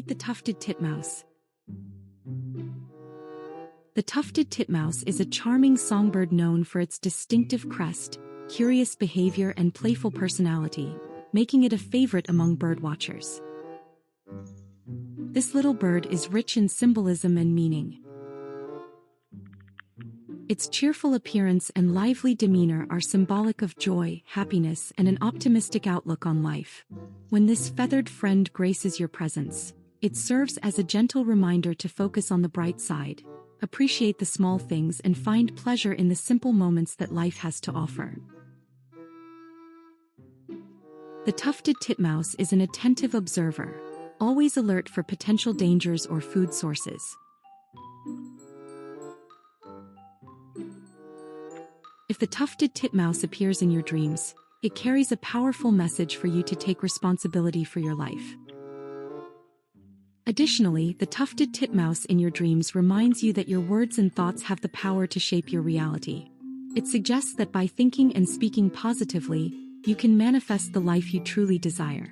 The tufted titmouse. The tufted titmouse is a charming songbird known for its distinctive crest, curious behavior and playful personality, making it a favorite among birdwatchers. This little bird is rich in symbolism and meaning. Its cheerful appearance and lively demeanor are symbolic of joy, happiness, and an optimistic outlook on life. When this feathered friend graces your presence, it serves as a gentle reminder to focus on the bright side, appreciate the small things, and find pleasure in the simple moments that life has to offer. The tufted titmouse is an attentive observer, always alert for potential dangers or food sources. If the tufted titmouse appears in your dreams, it carries a powerful message for you to take responsibility for your life. Additionally, the tufted titmouse in your dreams reminds you that your words and thoughts have the power to shape your reality. It suggests that by thinking and speaking positively, you can manifest the life you truly desire.